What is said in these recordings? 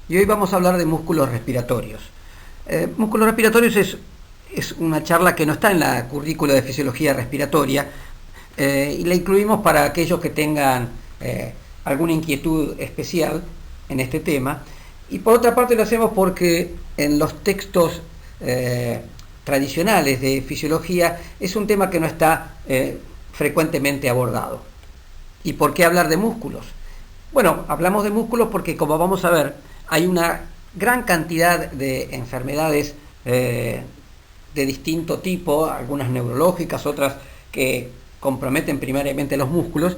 y hoy vamos a hablar de músculos respiratorios. Músculos respiratorios es una charla que no está en la currícula de fisiología respiratoria y la incluimos para aquellos que tengan alguna inquietud especial en este tema. Y por otra parte lo hacemos porque en los textos tradicionales de fisiología es un tema que no está frecuentemente abordado. ¿Y por qué hablar de músculos? Bueno, hablamos de músculos porque, como vamos a ver, hay una gran cantidad de enfermedades de distinto tipo, algunas neurológicas, otras que comprometen primariamente los músculos,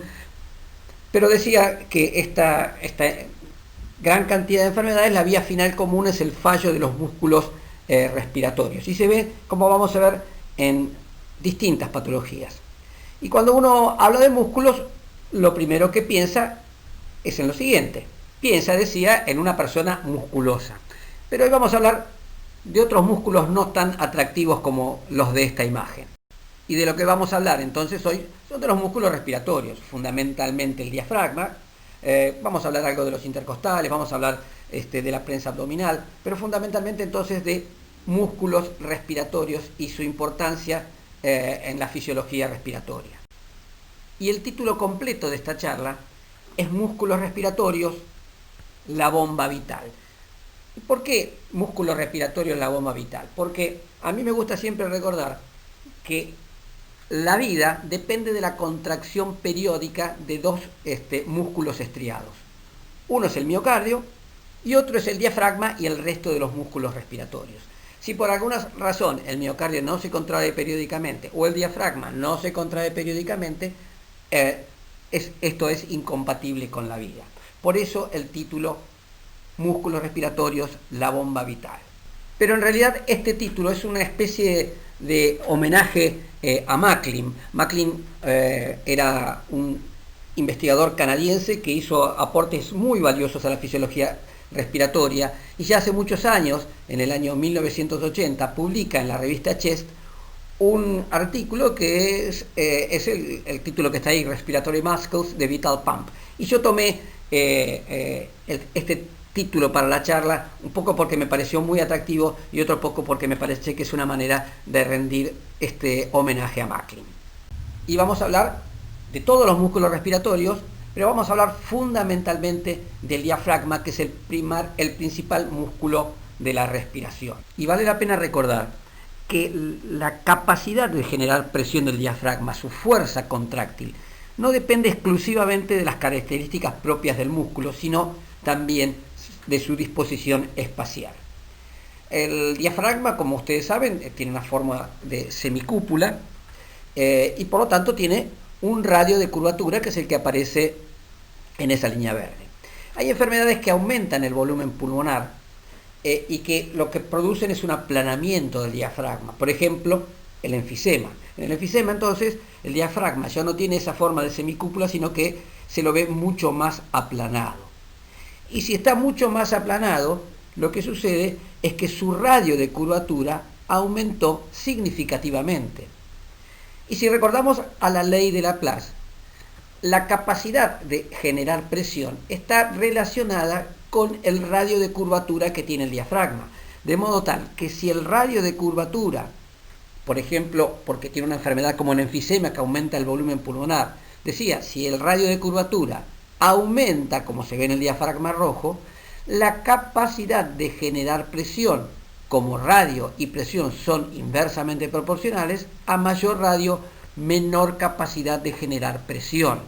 pero decía que esta gran cantidad de enfermedades, la vía final común es el fallo de los músculos respiratorios, y se ve, como vamos a ver, en distintas patologías. Y cuando uno habla de músculos, lo primero que piensa es en lo siguiente. Piensa, decía, en una persona musculosa. Pero hoy vamos a hablar de otros músculos no tan atractivos como los de esta imagen. Y de lo que vamos a hablar entonces hoy son de los músculos respiratorios, fundamentalmente el diafragma. Vamos a hablar algo de los intercostales, vamos a hablar de la prensa abdominal, pero fundamentalmente entonces de músculos respiratorios y su importancia en la fisiología respiratoria. Y el título completo de esta charla es Músculos respiratorios, la bomba vital. ¿Por qué músculos respiratorios, la bomba vital? Porque a mí me gusta siempre recordar que la vida depende de la contracción periódica de dos músculos estriados. Uno es el miocardio y otro es el diafragma y el resto de los músculos respiratorios. Si por alguna razón el miocardio no se contrae periódicamente o el diafragma no se contrae periódicamente, esto es incompatible con la vida. Por eso el título Músculos respiratorios, la bomba vital. Pero en realidad este título es una especie de homenaje a Macklin. Macklin era un investigador canadiense que hizo aportes muy valiosos a la fisiología respiratoria y ya hace muchos años, en el año 1980, publica en la revista Chest un artículo que es el título que está ahí, Respiratory Muscles, The Vital Pump. Y yo tomé este título para la charla un poco porque me pareció muy atractivo y otro poco porque me parece que es una manera de rendir este homenaje a Macklin. Y vamos a hablar de todos los músculos respiratorios, pero vamos a hablar fundamentalmente del diafragma, que es el principal músculo de la respiración. Y vale la pena recordar que la capacidad de generar presión del diafragma, su fuerza contráctil, no depende exclusivamente de las características propias del músculo, sino también de su disposición espacial. El diafragma, como ustedes saben, tiene una forma de semicúpula y por lo tanto tiene un radio de curvatura que es el que aparece en esa línea verde. Hay enfermedades que aumentan el volumen pulmonar y que lo que producen es un aplanamiento del diafragma. Por ejemplo, el enfisema. En el enfisema, entonces, el diafragma ya no tiene esa forma de semicúpula, sino que se lo ve mucho más aplanado. Y si está mucho más aplanado, lo que sucede es que su radio de curvatura aumentó significativamente. Y si recordamos a la ley de Laplace, la capacidad de generar presión está relacionada con el radio de curvatura que tiene el diafragma. De modo tal que si el radio de curvatura, por ejemplo, porque tiene una enfermedad como el enfisema que aumenta el volumen pulmonar, decía, si el radio de curvatura aumenta, como se ve en el diafragma rojo, la capacidad de generar presión, como radio y presión son inversamente proporcionales, a mayor radio, menor capacidad de generar presión.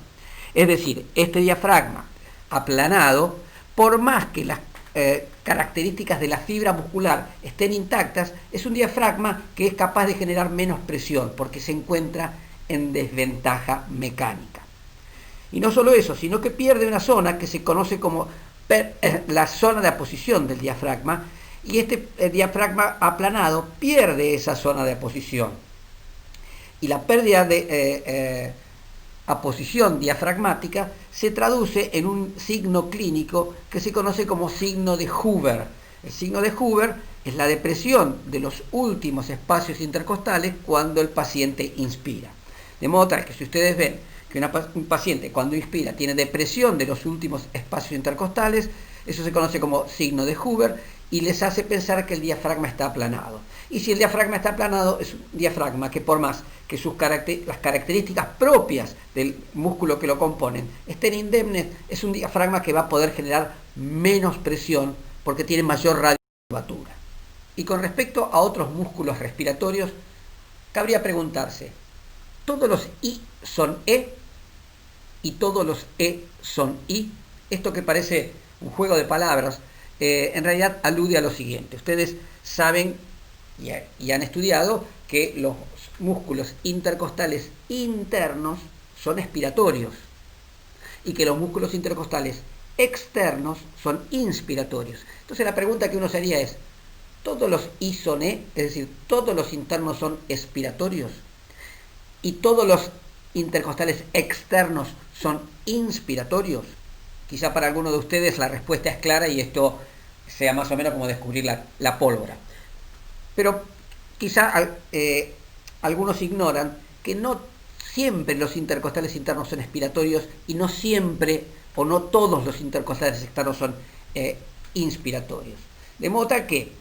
Es decir, este diafragma aplanado, por más que las características de la fibra muscular estén intactas, es un diafragma que es capaz de generar menos presión porque se encuentra en desventaja mecánica. Y no solo eso, sino que pierde una zona que se conoce como la zona de aposición del diafragma, y este diafragma aplanado pierde esa zona de aposición. Y la pérdida de aposición diafragmática se traduce en un signo clínico que se conoce como signo de Hoover. El signo de Hoover es la depresión de los últimos espacios intercostales cuando el paciente inspira. De modo tal que si ustedes ven que un paciente cuando inspira tiene depresión de los últimos espacios intercostales, Eso se conoce como signo de Hoover y les hace pensar que el diafragma está aplanado. Y si el diafragma está aplanado, es un diafragma que por más que las características propias del músculo que lo componen estén indemnes, es un diafragma que va a poder generar menos presión porque tiene mayor radio de curvatura. Y con respecto a otros músculos respiratorios, cabría preguntarse, ¿todos los I son E y todos los E son I? Esto que parece un juego de palabras, en realidad alude a lo siguiente. Ustedes saben y han estudiado que los músculos intercostales internos son expiratorios y que los músculos intercostales externos son inspiratorios. Entonces la pregunta que uno se haría es, ¿todos los I son E? Es decir, ¿todos los internos son expiratorios? ¿Y todos los intercostales externos son inspiratorios? Quizá para alguno de ustedes la respuesta es clara y esto sea más o menos como descubrir la pólvora. Pero quizá algunos ignoran que no siempre los intercostales internos son expiratorios y no siempre o no todos los intercostales externos son inspiratorios. De modo que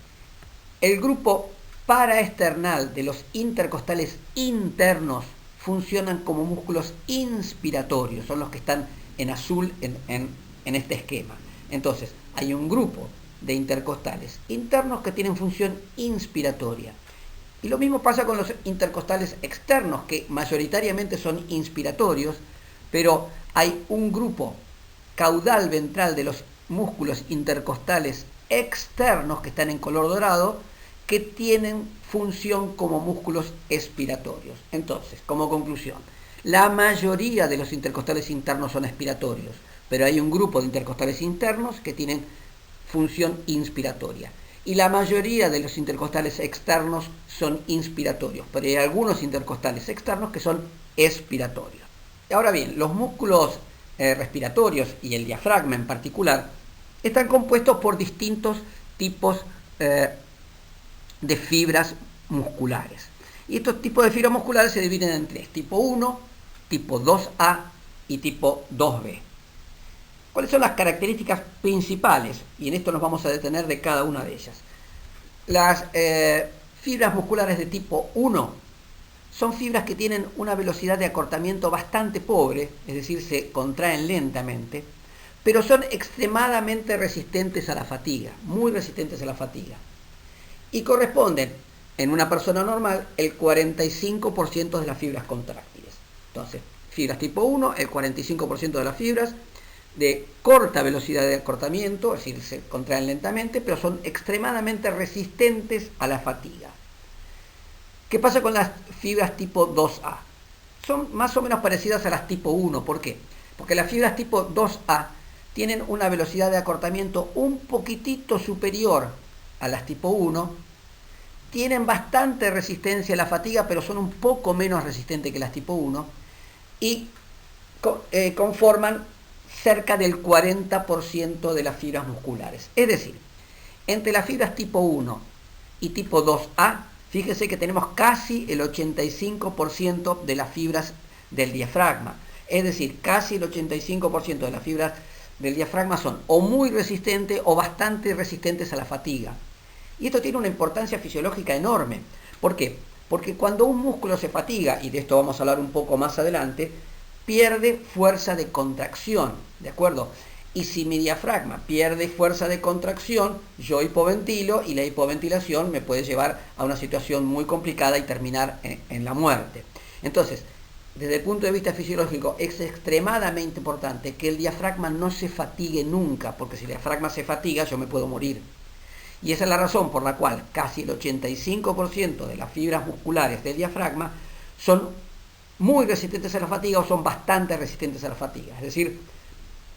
el grupo paraesternal de los intercostales internos funcionan como músculos inspiratorios, son los que están en azul en este esquema. Entonces, hay un grupo de intercostales internos que tienen función inspiratoria. Y lo mismo pasa con los intercostales externos, que mayoritariamente son inspiratorios, pero hay un grupo caudal ventral de los músculos intercostales externos que están en color dorado, que tienen función como músculos expiratorios. Entonces, como conclusión, la mayoría de los intercostales internos son expiratorios, pero hay un grupo de intercostales internos que tienen función inspiratoria. Y la mayoría de los intercostales externos son inspiratorios, pero hay algunos intercostales externos que son expiratorios. Ahora bien, los músculos respiratorios y el diafragma en particular están compuestos por distintos tipos de fibras musculares. Y estos tipos de fibras musculares se dividen en tres: tipo 1, tipo 2A y tipo 2B. ¿Cuáles son las características principales? Y en esto nos vamos a detener de cada una de ellas. Las fibras musculares de tipo 1 son fibras que tienen una velocidad de acortamiento bastante pobre, es decir, se contraen lentamente, pero son extremadamente resistentes a la fatiga, muy resistentes a la fatiga. Y corresponden, en una persona normal, el 45% de las fibras contráctiles. Entonces, fibras tipo 1, el 45% de las fibras de corta velocidad de acortamiento, es decir, se contraen lentamente, pero son extremadamente resistentes a la fatiga. ¿Qué pasa con las fibras tipo 2A? Son más o menos parecidas a las tipo 1. ¿Por qué? Porque las fibras tipo 2A tienen una velocidad de acortamiento un poquitito superior a las tipo 1, tienen bastante resistencia a la fatiga, pero son un poco menos resistentes que las tipo 1, y conforman cerca del 40% de las fibras musculares. Es decir, entre las fibras tipo 1 y tipo 2A, fíjese que tenemos casi el 85% de las fibras del diafragma. Es decir, casi el 85% de las fibras del diafragma son o muy resistentes o bastante resistentes a la fatiga. Y esto tiene una importancia fisiológica enorme. ¿Por qué? Porque cuando un músculo se fatiga, y de esto vamos a hablar un poco más adelante, pierde fuerza de contracción, ¿de acuerdo? Y si mi diafragma pierde fuerza de contracción, yo hipoventilo y la hipoventilación me puede llevar a una situación muy complicada y terminar en la muerte. Entonces, desde el punto de vista fisiológico, es extremadamente importante que el diafragma no se fatigue nunca, porque si el diafragma se fatiga, yo me puedo morir. Y esa es la razón por la cual casi el 85% de las fibras musculares del diafragma son muy resistentes a la fatiga o son bastante resistentes a la fatiga. Es decir,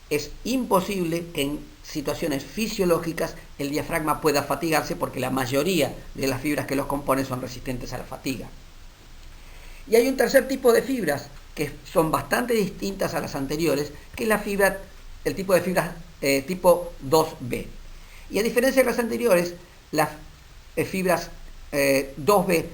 es imposible que en situaciones fisiológicas el diafragma pueda fatigarse porque la mayoría de las fibras que los componen son resistentes a la fatiga. Y hay un tercer tipo de fibras que son bastante distintas a las anteriores, que es el tipo de fibras tipo 2B. Y a diferencia de las anteriores, las fibras 2B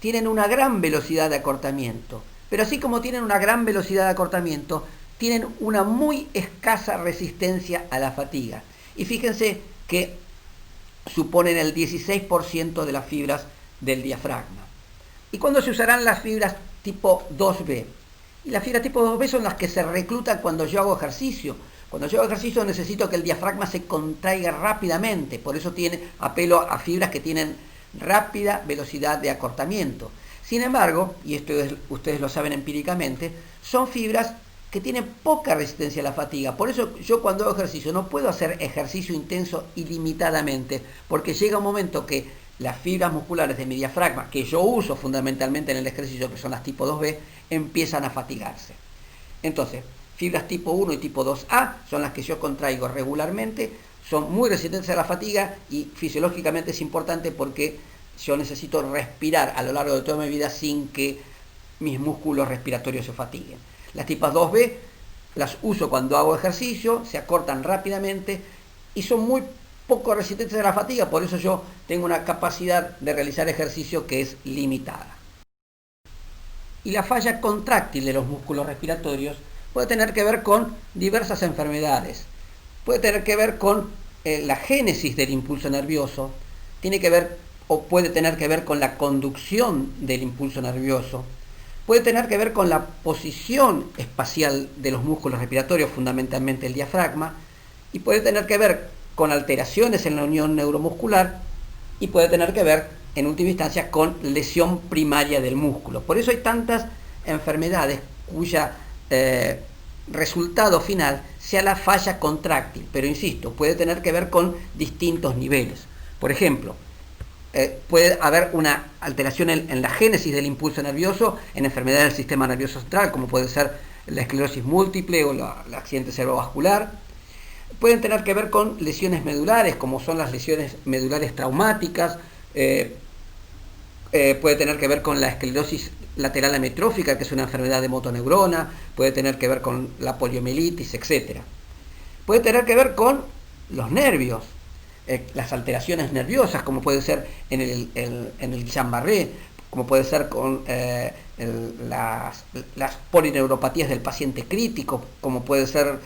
tienen una gran velocidad de acortamiento, pero así como tienen una gran velocidad de acortamiento, tienen una muy escasa resistencia a la fatiga. Y fíjense que suponen el 16% de las fibras del diafragma. ¿Y cuándo se usarán las fibras tipo 2B? Y las fibras tipo 2B son las que se reclutan cuando yo hago ejercicio. Cuando yo hago ejercicio necesito que el diafragma se contraiga rápidamente, por eso apelo a fibras que tienen rápida velocidad de acortamiento. Sin embargo, y ustedes lo saben empíricamente, son fibras que tienen poca resistencia a la fatiga. Por eso yo cuando hago ejercicio no puedo hacer ejercicio intenso ilimitadamente, porque llega un momento que las fibras musculares de mi diafragma, que yo uso fundamentalmente en el ejercicio, que son las tipo 2B, empiezan a fatigarse. Entonces, fibras tipo 1 y tipo 2A son las que yo contraigo regularmente, son muy resistentes a la fatiga y fisiológicamente es importante porque yo necesito respirar a lo largo de toda mi vida sin que mis músculos respiratorios se fatiguen. Las tipas 2B las uso cuando hago ejercicio, se acortan rápidamente y son muy poco resistentes a la fatiga, por eso yo tengo una capacidad de realizar ejercicio que es limitada. Y la falla contráctil de los músculos respiratorios puede tener que ver con diversas enfermedades, puede tener que ver con la génesis del impulso nervioso, tiene que ver o puede tener que ver con la conducción del impulso nervioso, puede tener que ver con la posición espacial de los músculos respiratorios, fundamentalmente el diafragma, y puede tener que ver con alteraciones en la unión neuromuscular y puede tener que ver, en última instancia, con lesión primaria del músculo. Por eso hay tantas enfermedades cuya resultado final sea la falla contráctil, pero insisto, puede tener que ver con distintos niveles. Por ejemplo, puede haber una alteración en la génesis del impulso nervioso en enfermedades del sistema nervioso central, como puede ser la esclerosis múltiple o el accidente cerebrovascular. Pueden tener que ver con lesiones medulares, como son las lesiones medulares traumáticas. Puede tener que ver con la esclerosis lateral amiotrófica, que es una enfermedad de motoneurona. Puede tener que ver con la poliomielitis, etc. Puede tener que ver con los nervios, las alteraciones nerviosas, como puede ser en el Guillain-Barré, como puede ser con las polineuropatías del paciente crítico, como puede ser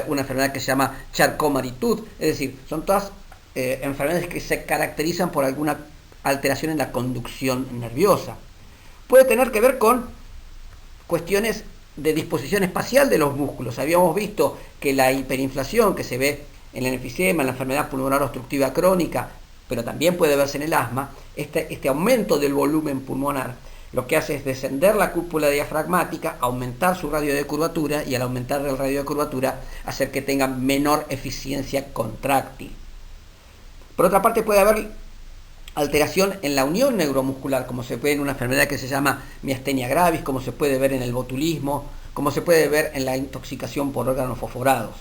una enfermedad que se llama Charcot-Marie-Tooth. Es decir, son todas enfermedades que se caracterizan por alguna alteración en la conducción nerviosa. Puede tener que ver con cuestiones de disposición espacial de los músculos. Habíamos visto que la hiperinflación que se ve en el enfisema, en la enfermedad pulmonar obstructiva crónica, pero también puede verse en el asma, este aumento del volumen pulmonar lo que hace es descender la cúpula diafragmática, aumentar su radio de curvatura y al aumentar el radio de curvatura hacer que tenga menor eficiencia contráctil. Por otra parte, puede haber alteración en la unión neuromuscular, como se ve en una enfermedad que se llama miastenia gravis, como se puede ver en el botulismo, como se puede ver en la intoxicación por órganos fosforados.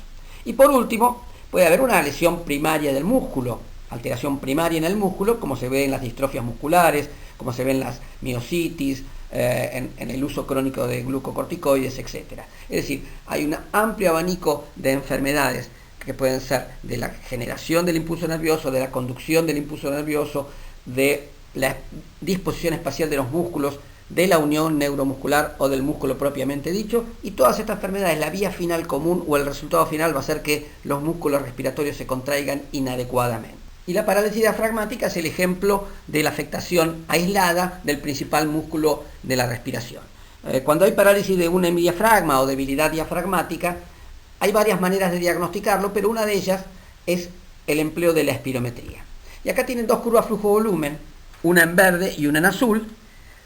Y por último, puede haber una lesión primaria del músculo, alteración primaria en el músculo, como se ve en las distrofias musculares, como se ve en las miositis, en el uso crónico de glucocorticoides, etc. Es decir, hay un amplio abanico de enfermedades que pueden ser de la generación del impulso nervioso, de la conducción del impulso nervioso, de la disposición espacial de los músculos, de la unión neuromuscular o del músculo propiamente dicho, y todas estas enfermedades, la vía final común o el resultado final va a ser que los músculos respiratorios se contraigan inadecuadamente. Y la parálisis diafragmática es el ejemplo de la afectación aislada del principal músculo de la respiración. Cuando hay parálisis de un hemidiafragma o debilidad diafragmática, hay varias maneras de diagnosticarlo, pero una de ellas es el empleo de la espirometría. Y acá tienen dos curvas flujo-volumen, una en verde y una en azul.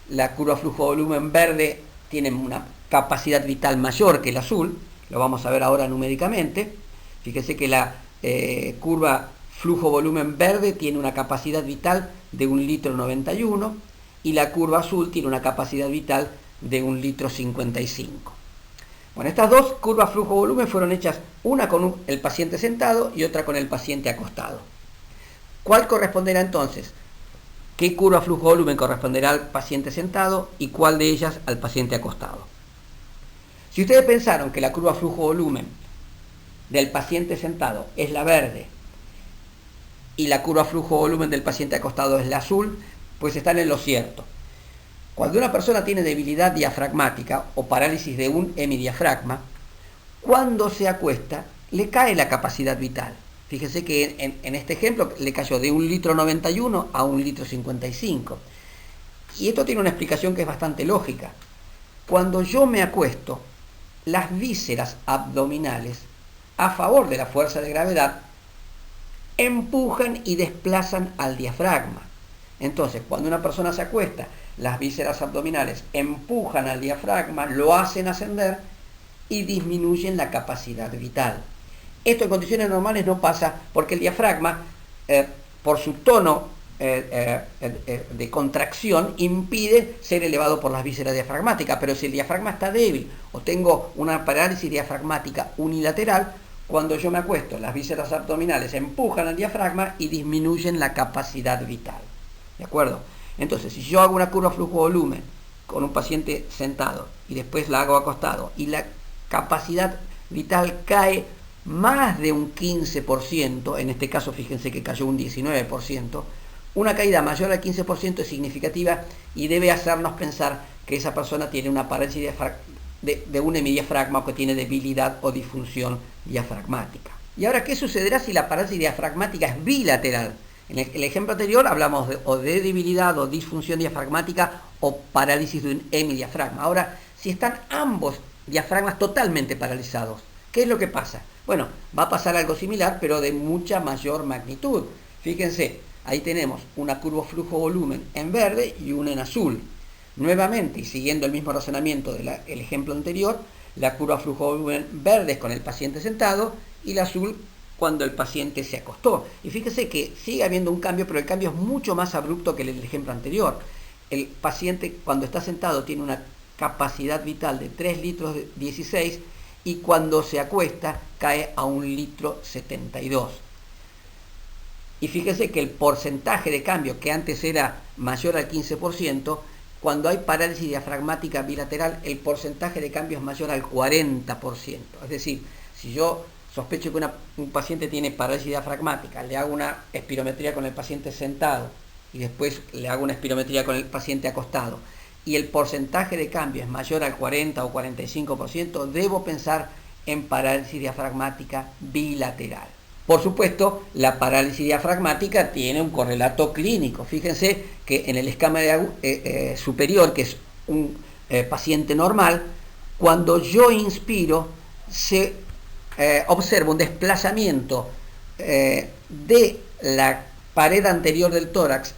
La curva flujo-volumen verde tiene una capacidad vital mayor que el azul, lo vamos a ver ahora numéricamente. Fíjense que la curva flujo-volumen verde tiene una capacidad vital de 1,91 litros y la curva azul tiene una capacidad vital de 1,55 litros. Bueno, estas dos curvas flujo-volumen fueron hechas una con el paciente sentado y otra con el paciente acostado. ¿Cuál corresponderá entonces? ¿Qué curva flujo-volumen corresponderá al paciente sentado y cuál de ellas al paciente acostado? Si ustedes pensaron que la curva flujo-volumen del paciente sentado es la verde y la curva flujo-volumen del paciente acostado es la azul, pues están en lo cierto. Cuando una persona tiene debilidad diafragmática o parálisis de un hemidiafragma, cuando se acuesta le cae la capacidad vital. Fíjense que en este ejemplo le cayó de 1,91 litro a 1,55 litro. Y esto tiene una explicación que es bastante lógica. Cuando yo me acuesto, las vísceras abdominales, a favor de la fuerza de gravedad, empujan y desplazan al diafragma. Entonces, cuando una persona se acuesta, las vísceras abdominales empujan al diafragma, lo hacen ascender y disminuyen la capacidad vital. Esto en condiciones normales no pasa porque el diafragma, por su tono de contracción, impide ser elevado por las vísceras diafragmáticas. Pero si el diafragma está débil o tengo una parálisis diafragmática unilateral, cuando yo me acuesto, las vísceras abdominales empujan al diafragma y disminuyen la capacidad vital. ¿De acuerdo? Entonces, si yo hago una curva flujo-volumen con un paciente sentado y después la hago acostado y la capacidad vital cae más de un 15%, en este caso fíjense que cayó un 19%, una caída mayor al 15% es significativa y debe hacernos pensar que esa persona tiene una parálisis de un hemidiafragma o que tiene debilidad o disfunción diafragmática. Y ahora, ¿qué sucederá si la parálisis diafragmática es bilateral? En el ejemplo anterior hablamos de debilidad o disfunción diafragmática o parálisis de un hemidiafragma. Ahora, si están ambos diafragmas totalmente paralizados, ¿qué es lo que pasa? Bueno, va a pasar algo similar, pero de mucha mayor magnitud. Fíjense, ahí tenemos una curva flujo-volumen en verde y una en azul. Nuevamente, y siguiendo el mismo razonamiento del ejemplo anterior, la curva flujo-volumen verde es con el paciente sentado y la azul cuando el paciente se acostó. Y fíjese que sigue habiendo un cambio, pero el cambio es mucho más abrupto que el ejemplo anterior. El paciente cuando está sentado tiene una capacidad vital de 3 litros 16 y cuando se acuesta cae a 1,72 litros. Y fíjese que el porcentaje de cambio, que antes era mayor al 15%, cuando hay parálisis diafragmática bilateral, el porcentaje de cambio es mayor al 40%. Es decir, si yo sospecho que un paciente tiene parálisis diafragmática, le hago una espirometría con el paciente sentado y después le hago una espirometría con el paciente acostado, y el porcentaje de cambio es mayor al 40 o 45%, debo pensar en parálisis diafragmática bilateral. Por supuesto, la parálisis diafragmática tiene un correlato clínico. Fíjense que en el esquema superior, que es un paciente normal, cuando yo inspiro, se observa un desplazamiento de la pared anterior del tórax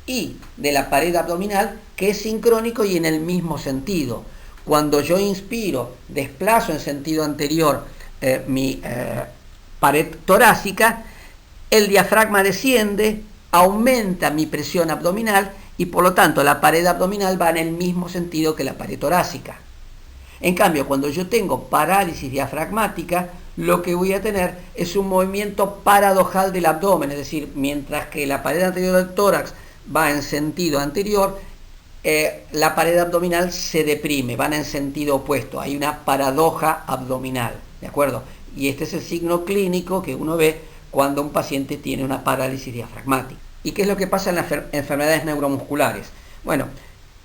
y de la pared abdominal que es sincrónico y en el mismo sentido. Cuando yo inspiro, desplazo en sentido anterior mi pared torácica, el diafragma desciende, aumenta mi presión abdominal y por lo tanto la pared abdominal va en el mismo sentido que la pared torácica. En cambio, cuando yo tengo parálisis diafragmática, lo que voy a tener es un movimiento paradojal del abdomen, es decir, mientras que la pared anterior del tórax va en sentido anterior, la pared abdominal se deprime, van en sentido opuesto, hay una paradoja abdominal, ¿de acuerdo? Y este es el signo clínico que uno ve cuando un paciente tiene una parálisis diafragmática. ¿Y qué es lo que pasa en las enfermedades neuromusculares? Bueno,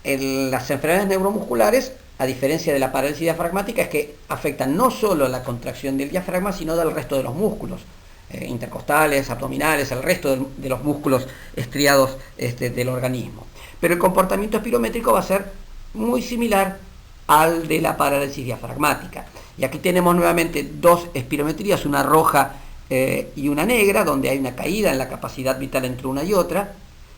en las enfermedades neuromusculares, a diferencia de la parálisis diafragmática, es que afectan no solo la contracción del diafragma, sino del resto de los músculos, intercostales, abdominales, el resto de los músculos estriados del organismo. Pero el comportamiento espirométrico va a ser muy similar al de la parálisis diafragmática. Y aquí tenemos nuevamente dos espirometrías, una roja y una negra, donde hay una caída en la capacidad vital entre una y otra.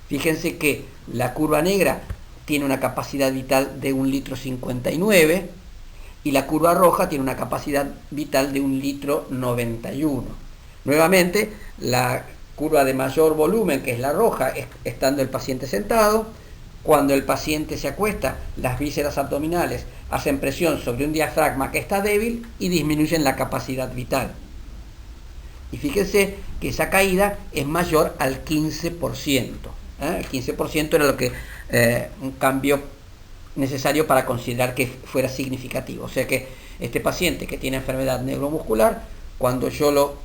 Fíjense que la curva negra tiene una capacidad vital de 1,59 litros y la curva roja tiene una capacidad vital de 1,91 litros. Nuevamente, la curva de mayor volumen, que es la roja, estando el paciente sentado. Cuando el paciente se acuesta, las vísceras abdominales hacen presión sobre un diafragma que está débil y disminuyen la capacidad vital. Y fíjense que esa caída es mayor al 15%. El 15% era lo que un cambio necesario para considerar que fuera significativo. O sea que este paciente que tiene enfermedad neuromuscular, cuando yo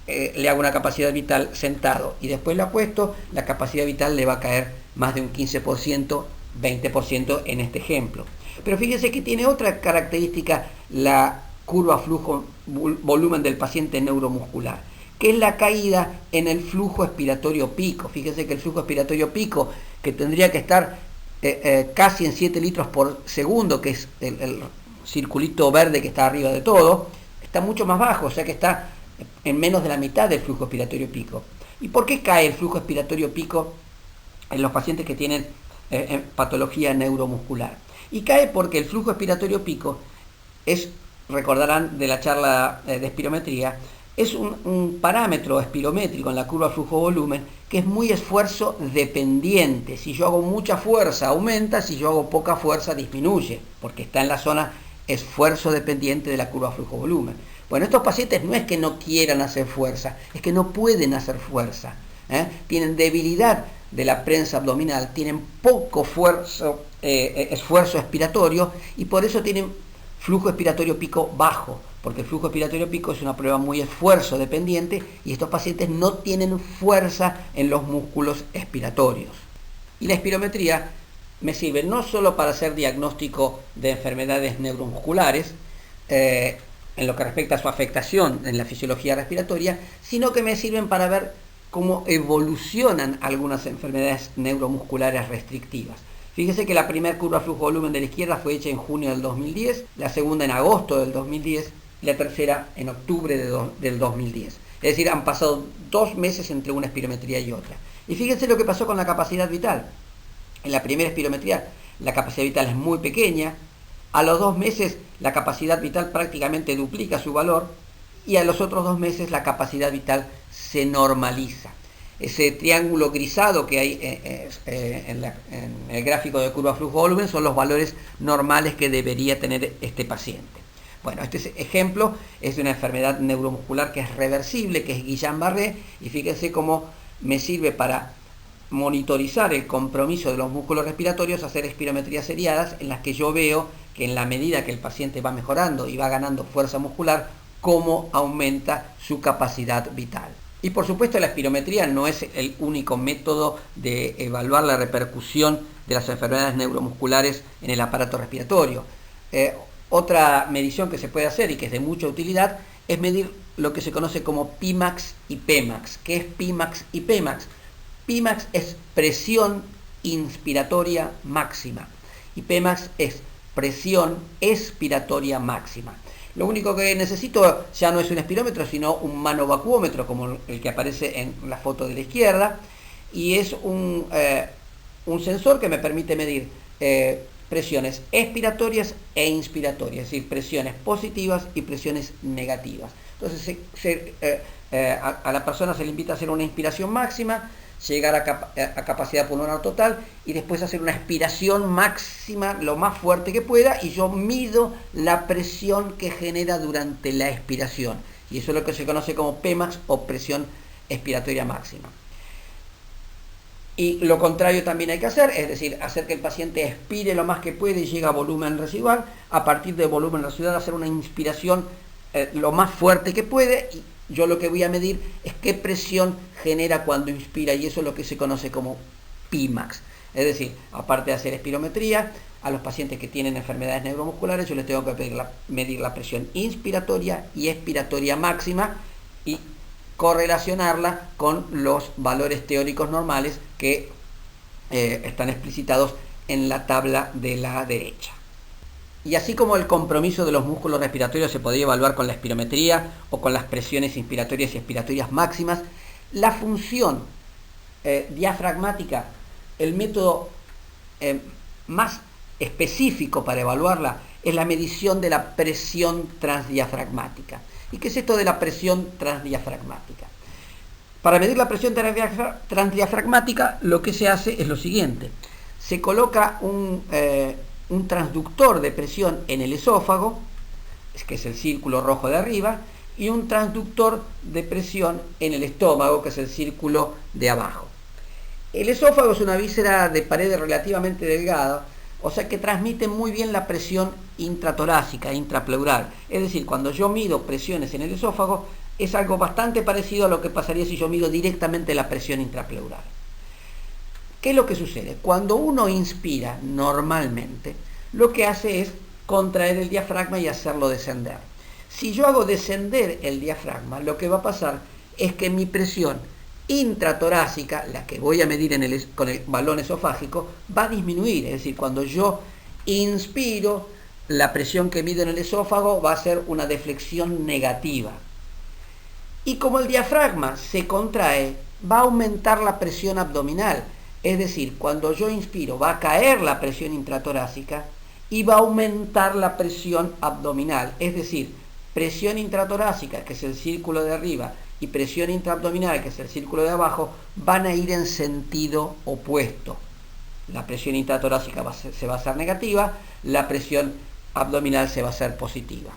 le hago una capacidad vital sentado y después lo acuesto, la capacidad vital le va a caer más de un 15%, 20% en este ejemplo. Pero fíjense que tiene otra característica la curva flujo-volumen del paciente neuromuscular, que es la caída en el flujo expiratorio pico. Fíjense que el flujo expiratorio pico, que tendría que estar casi en 7 litros por segundo, que es el circulito verde que está arriba de todo, está mucho más bajo, o sea que está en menos de la mitad del flujo expiratorio pico. ¿Y por qué cae el flujo expiratorio pico en los pacientes que tienen patología neuromuscular? Y cae porque el flujo expiratorio pico es, recordarán de la charla de espirometría, es un parámetro espirométrico en la curva flujo-volumen que es muy esfuerzo dependiente. Si yo hago mucha fuerza aumenta, si yo hago poca fuerza disminuye, porque está en la zona esfuerzo dependiente de la curva flujo-volumen. Bueno, estos pacientes no es que no quieran hacer fuerza, es que no pueden hacer fuerza. Tienen debilidad de la prensa abdominal, tienen poco esfuerzo expiratorio y por eso tienen flujo expiratorio pico bajo, porque el flujo expiratorio pico es una prueba muy esfuerzo dependiente y estos pacientes no tienen fuerza en los músculos expiratorios. Y la espirometría me sirve no solo para hacer diagnóstico de enfermedades neuromusculares, en lo que respecta a su afectación en la fisiología respiratoria, sino que me sirven para ver cómo evolucionan algunas enfermedades neuromusculares restrictivas. Fíjese que la primera curva flujo-volumen de la izquierda fue hecha en junio del 2010, la segunda en agosto del 2010 y la tercera en octubre del 2010. Es decir, han pasado 2 meses entre una espirometría y otra. Y fíjense lo que pasó con la capacidad vital. En la primera espirometría la capacidad vital es muy pequeña, a los 2 meses la capacidad vital prácticamente duplica su valor y a los otros 2 meses la capacidad vital se normaliza. Ese triángulo grisado que hay en el gráfico de curva flujo-volumen son los valores normales que debería tener este paciente. Bueno, este ejemplo es de una enfermedad neuromuscular que es reversible, que es Guillain-Barré, y fíjense cómo me sirve para monitorizar el compromiso de los músculos respiratorios, hacer espirometrías seriadas en las que yo veo que en la medida que el paciente va mejorando y va ganando fuerza muscular, cómo aumenta su capacidad vital. Y por supuesto la espirometría no es el único método de evaluar la repercusión de las enfermedades neuromusculares en el aparato respiratorio. Otra medición que se puede hacer y que es de mucha utilidad es medir lo que se conoce como Pimax y Pmax. ¿Qué es Pimax y Pmax? Pimax es presión inspiratoria máxima y Pmax es presión expiratoria máxima. Lo único que necesito ya no es un espirómetro, sino un manovacuómetro, como el que aparece en la foto de la izquierda, y es un sensor que me permite medir presiones expiratorias e inspiratorias, es decir, presiones positivas y presiones negativas. Entonces a la persona se le invita a hacer una inspiración máxima, llegar a capacidad pulmonar total y después hacer una expiración máxima lo más fuerte que pueda y yo mido la presión que genera durante la expiración y eso es lo que se conoce como Pmax o presión expiratoria máxima. Y lo contrario también hay que hacer, es decir, hacer que el paciente expire lo más que puede y llegue a volumen residual, a partir de volumen residual hacer una inspiración lo más fuerte que puede y yo lo que voy a medir es qué presión genera cuando inspira y eso es lo que se conoce como Pmax. Es decir, aparte de hacer espirometría, a los pacientes que tienen enfermedades neuromusculares yo les tengo que medir la presión inspiratoria y expiratoria máxima y correlacionarla con los valores teóricos normales que están explicitados en la tabla de la derecha. Y así como el compromiso de los músculos respiratorios se podía evaluar con la espirometría o con las presiones inspiratorias y expiratorias máximas, la función diafragmática, el método más específico para evaluarla es la medición de la presión transdiafragmática. ¿Y qué es esto de la presión transdiafragmática? Para medir la presión transdiafragmática lo que se hace es lo siguiente. Se coloca un transductor de presión en el esófago, que es el círculo rojo de arriba, y un transductor de presión en el estómago, que es el círculo de abajo. El esófago es una víscera de pared relativamente delgada, o sea que transmite muy bien la presión intratorácica, intrapleural. Es decir, cuando yo mido presiones en el esófago, es algo bastante parecido a lo que pasaría si yo mido directamente la presión intrapleural. ¿Qué es lo que sucede? Cuando uno inspira normalmente, lo que hace es contraer el diafragma y hacerlo descender. Si yo hago descender el diafragma, lo que va a pasar es que mi presión intratorácica, la que voy a medir con el balón esofágico, va a disminuir. Es decir, cuando yo inspiro, la presión que mido en el esófago va a ser una deflexión negativa. Y como el diafragma se contrae, va a aumentar la presión abdominal. Es decir, cuando yo inspiro va a caer la presión intratorácica y va a aumentar la presión abdominal. Es decir, presión intratorácica, que es el círculo de arriba, y presión intraabdominal, que es el círculo de abajo, van a ir en sentido opuesto. La presión intratorácica se va a hacer negativa, la presión abdominal se va a hacer positiva.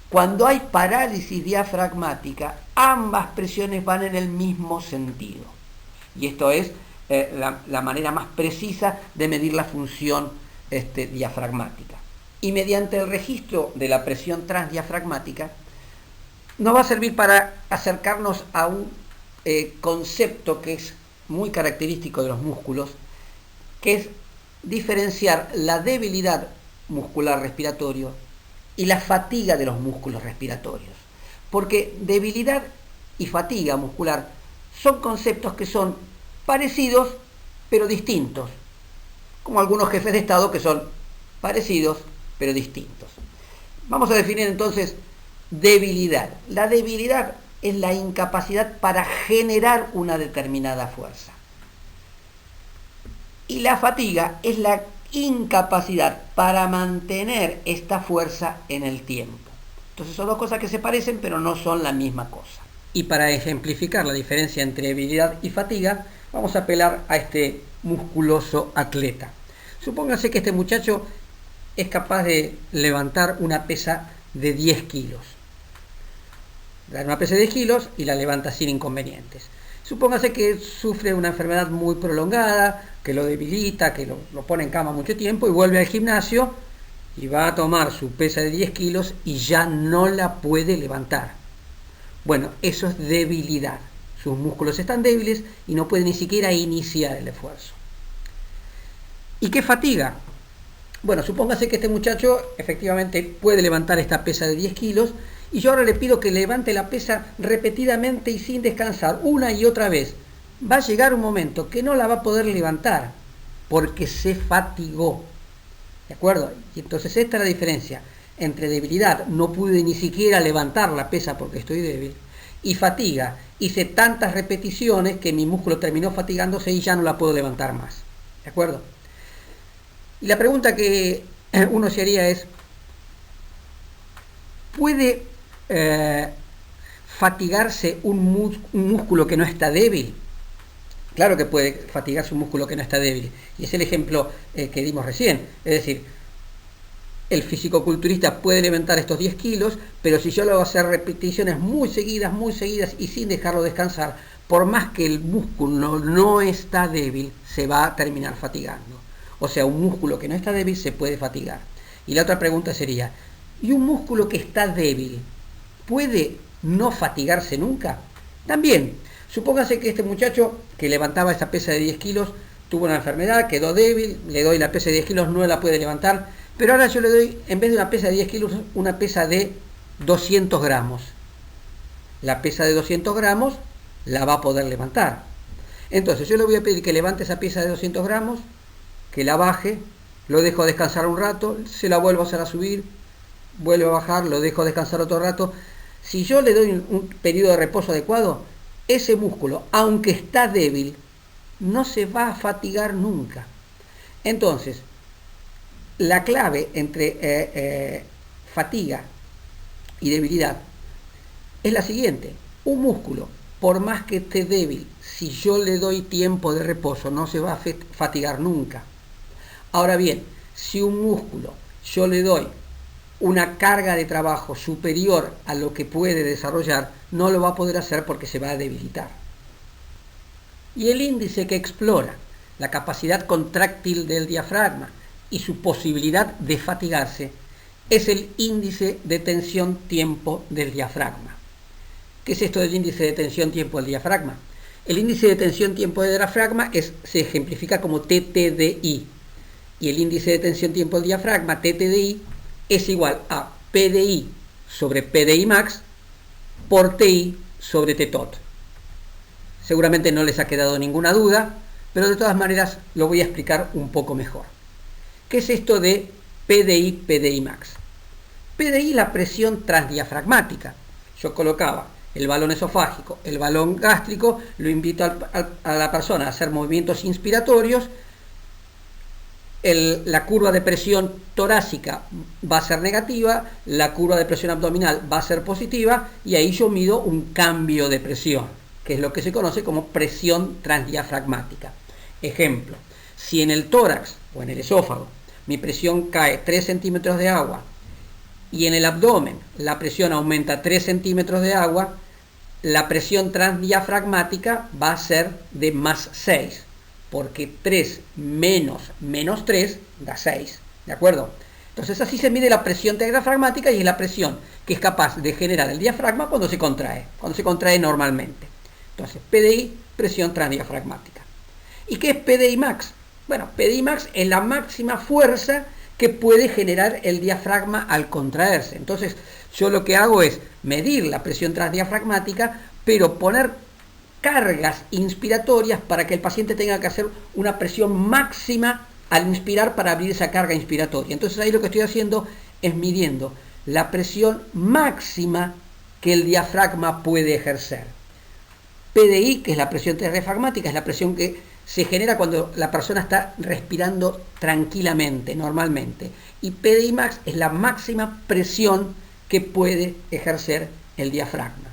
Cuando hay parálisis diafragmática, ambas presiones van en el mismo sentido. Y esto es la manera más precisa de medir la función diafragmática. Y mediante el registro de la presión transdiafragmática, nos va a servir para acercarnos a un concepto que es muy característico de los músculos, que es diferenciar la debilidad muscular respiratorio y la fatiga de los músculos respiratorios. Porque debilidad y fatiga muscular son conceptos que son parecidos pero distintos, como algunos jefes de Estado que son parecidos pero distintos. Vamos a definir entonces debilidad. La debilidad es la incapacidad para generar una determinada fuerza. Y la fatiga es la incapacidad para mantener esta fuerza en el tiempo. Entonces son dos cosas que se parecen pero no son la misma cosa. Y para ejemplificar la diferencia entre debilidad y fatiga, vamos a apelar a este musculoso atleta. Supóngase que este muchacho es capaz de levantar una pesa de 10 kilos. Da una pesa de 10 kilos y la levanta sin inconvenientes. Supóngase que sufre una enfermedad muy prolongada, que lo debilita, que lo pone en cama mucho tiempo y vuelve al gimnasio y va a tomar su pesa de 10 kilos y ya no la puede levantar. Bueno, eso es debilidad. Sus músculos están débiles y no puede ni siquiera iniciar el esfuerzo. ¿Y qué fatiga? Bueno, supóngase que este muchacho efectivamente puede levantar esta pesa de 10 kilos y yo ahora le pido que levante la pesa repetidamente y sin descansar, una y otra vez. Va a llegar un momento que no la va a poder levantar porque se fatigó. ¿De acuerdo? Y entonces esta es la diferencia entre debilidad, no pude ni siquiera levantar la pesa porque estoy débil, y fatiga, hice tantas repeticiones que mi músculo terminó fatigándose y ya no la puedo levantar más. ¿De acuerdo? Y la pregunta que uno se haría es, ¿puede fatigarse un músculo que no está débil? Claro que puede fatigarse un músculo que no está débil. Y es el ejemplo que dimos recién. Es decir, el fisicoculturista puede levantar estos 10 kilos, pero si yo le voy a hacer repeticiones muy seguidas y sin dejarlo descansar, por más que el músculo no está débil, se va a terminar fatigando. O sea, un músculo que no está débil se puede fatigar. Y la otra pregunta sería, ¿y un músculo que está débil puede no fatigarse nunca? También, supóngase que este muchacho que levantaba esa pesa de 10 kilos tuvo una enfermedad, quedó débil, le doy la pesa de 10 kilos, no la puede levantar, pero ahora yo le doy, en vez de una pesa de 10 kilos, una pesa de 200 gramos. La pesa de 200 gramos la va a poder levantar. Entonces yo le voy a pedir que levante esa pesa de 200 gramos, que la baje, lo dejo descansar un rato, se la vuelvo a hacer a subir, vuelve a bajar, lo dejo descansar otro rato. Si yo le doy un periodo de reposo adecuado, ese músculo, aunque está débil, no se va a fatigar nunca. Entonces, la clave entre fatiga y debilidad es la siguiente. Un músculo, por más que esté débil, si yo le doy tiempo de reposo, no se va a fatigar nunca. Ahora bien, si un músculo yo le doy una carga de trabajo superior a lo que puede desarrollar, no lo va a poder hacer porque se va a debilitar. Y el índice que explora la capacidad contráctil del diafragma y su posibilidad de fatigarse es el índice de tensión-tiempo del diafragma. ¿Qué es esto del índice de tensión-tiempo del diafragma? El índice de tensión-tiempo del diafragma se ejemplifica como TTDI. Y el índice de tensión-tiempo del diafragma, TTDI, es igual a PDI sobre PDI max por TI sobre TTOT. Seguramente no les ha quedado ninguna duda, pero de todas maneras lo voy a explicar un poco mejor. ¿Qué es esto de PDI, PDI max? PDI, la presión transdiafragmática. Yo colocaba el balón esofágico, el balón gástrico, lo invito a la persona a hacer movimientos inspiratorios. La curva de presión torácica va a ser negativa, la curva de presión abdominal va a ser positiva y ahí yo mido un cambio de presión, que es lo que se conoce como presión transdiafragmática. Ejemplo, si en el tórax o en el esófago mi presión cae 3 centímetros de agua y en el abdomen la presión aumenta 3 centímetros de agua, la presión transdiafragmática va a ser de más 6. Porque 3 menos 3 da 6, ¿de acuerdo? Entonces así se mide la presión diafragmática y es la presión que es capaz de generar el diafragma cuando se contrae normalmente. Entonces, PDI, presión transdiafragmática. ¿Y qué es PDI max? Bueno, PDI max es la máxima fuerza que puede generar el diafragma al contraerse. Entonces, yo lo que hago es medir la presión transdiafragmática, pero poner cargas inspiratorias para que el paciente tenga que hacer una presión máxima al inspirar para abrir esa carga inspiratoria. Entonces ahí lo que estoy haciendo es midiendo la presión máxima que el diafragma puede ejercer. PDI, que es la presión diafragmática, es la presión que se genera cuando la persona está respirando tranquilamente, normalmente. Y PDI max es la máxima presión que puede ejercer el diafragma.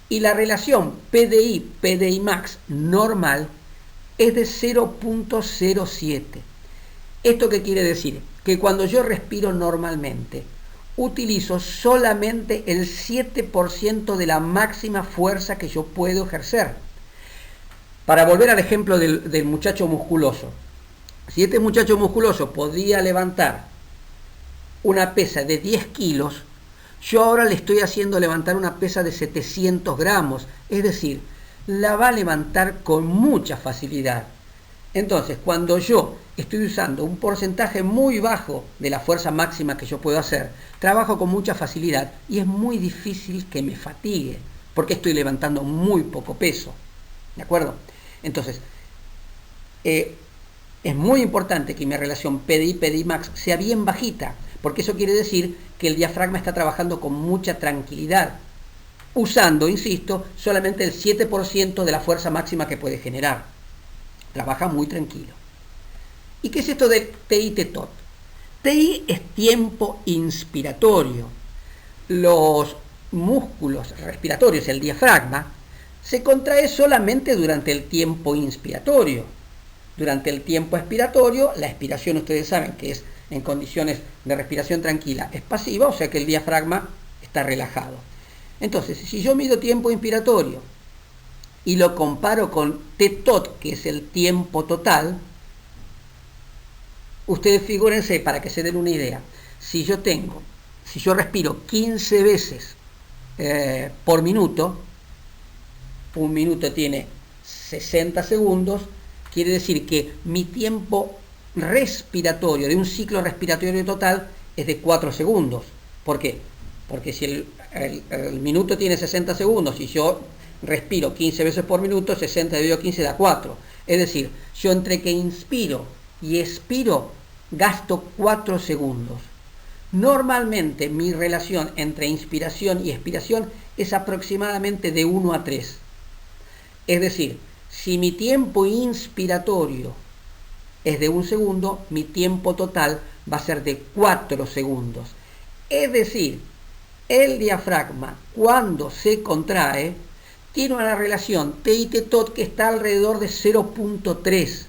Y la relación PDI, PDI max normal es de 0.07. ¿Esto qué quiere decir? Que cuando yo respiro normalmente, utilizo solamente el 7% de la máxima fuerza que yo puedo ejercer. Para volver al ejemplo del muchacho musculoso. Si este muchacho musculoso podía levantar una pesa de 10 kilos, yo ahora le estoy haciendo levantar una pesa de 700 gramos, es decir, la va a levantar con mucha facilidad. Entonces, cuando yo estoy usando un porcentaje muy bajo de la fuerza máxima que yo puedo hacer, trabajo con mucha facilidad y es muy difícil que me fatigue, porque estoy levantando muy poco peso. ¿De acuerdo? Entonces, es muy importante que mi relación PDI max sea bien bajita, porque eso quiere decir que el diafragma está trabajando con mucha tranquilidad, usando, insisto, solamente el 7% de la fuerza máxima que puede generar. Trabaja muy tranquilo. ¿Y qué es esto de TI-TOT? TI es tiempo inspiratorio. Los músculos respiratorios, el diafragma, se contrae solamente durante el tiempo inspiratorio. Durante el tiempo expiratorio, la expiración ustedes saben que es en condiciones de respiración tranquila, es pasiva, o sea que el diafragma está relajado. Entonces, si yo mido tiempo inspiratorio y lo comparo con T-TOT, que es el tiempo total, ustedes figúrense, para que se den una idea, si yo respiro 15 veces por minuto, un minuto tiene 60 segundos, quiere decir que mi tiempo respiratorio de un ciclo respiratorio total es de 4 segundos. ¿Por qué? Porque si el minuto tiene 60 segundos y yo respiro 15 veces por minuto, 60 dividido 15 da 4. Es decir, yo entre que inspiro y expiro gasto 4 segundos. Normalmente mi relación entre inspiración y expiración es aproximadamente de 1 a 3. Es decir, si mi tiempo inspiratorio es de 1 segundo, mi tiempo total va a ser de 4 segundos. Es decir, el diafragma cuando se contrae tiene una relación TI-TOT que está alrededor de 0.3.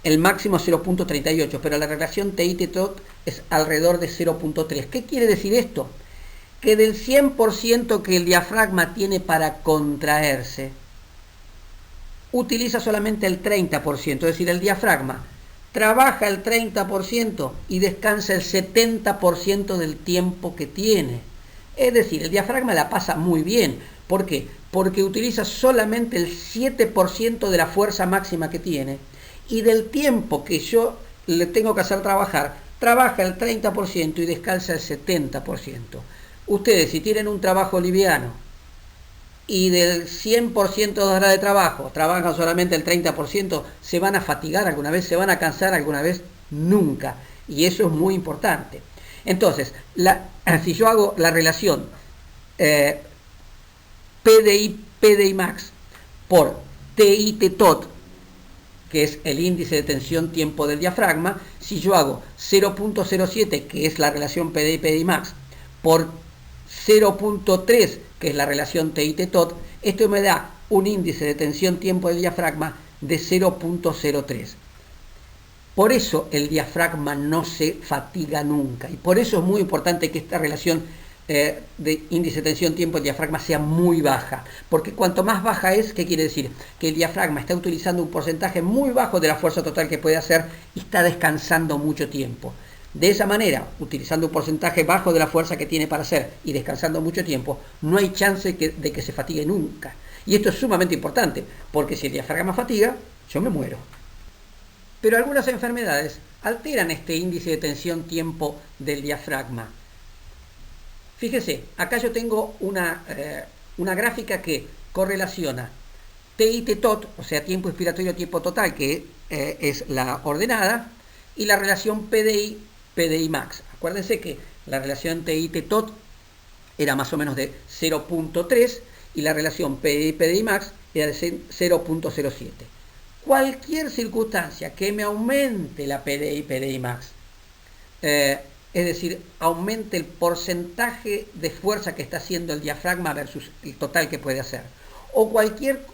El máximo es 0.38, pero la relación TI-TOT es alrededor de 0.3. ¿Qué quiere decir esto? Que del 100% que el diafragma tiene para contraerse, utiliza solamente el 30%, es decir, el diafragma trabaja el 30% y descansa el 70% del tiempo que tiene. Es decir, el diafragma la pasa muy bien. ¿Por qué? Porque utiliza solamente el 7% de la fuerza máxima que tiene y del tiempo que yo le tengo que hacer trabajar, trabaja el 30% y descansa el 70%. Ustedes, si tienen un trabajo liviano y del 100% de horas de trabajo trabajan solamente el 30%, ¿se van a fatigar alguna vez? ¿Se van a cansar alguna vez? Nunca. Y eso es muy importante. Entonces, si yo hago la relación PDI max por TI tot, que es el índice de tensión tiempo del diafragma, si yo hago 0.07, que es la relación PDI max, por 0.3, que es la relación TI tot, esto me da un índice de tensión tiempo del diafragma de 0.03. Por eso el diafragma no se fatiga nunca, y por eso es muy importante que esta relación de índice de tensión tiempo del diafragma sea muy baja, porque cuanto más baja es, ¿qué quiere decir? Que el diafragma está utilizando un porcentaje muy bajo de la fuerza total que puede hacer y está descansando mucho tiempo. De esa manera, utilizando un porcentaje bajo de la fuerza que tiene para hacer y descansando mucho tiempo, no hay chance de que se fatigue nunca. Y esto es sumamente importante, porque si el diafragma fatiga, yo me muero. Pero algunas enfermedades alteran este índice de tensión tiempo del diafragma. Fíjense, acá yo tengo una gráfica que correlaciona TI tot, o sea, tiempo inspiratorio, tiempo total, que es la ordenada, y la relación PDI max. Acuérdense que la relación TI tot era más o menos de 0.3 y la relación PDI max era de 0.07. Cualquier circunstancia que me aumente la PDI max, es decir, aumente el porcentaje de fuerza que está haciendo el diafragma versus el total que puede hacer, o cualquier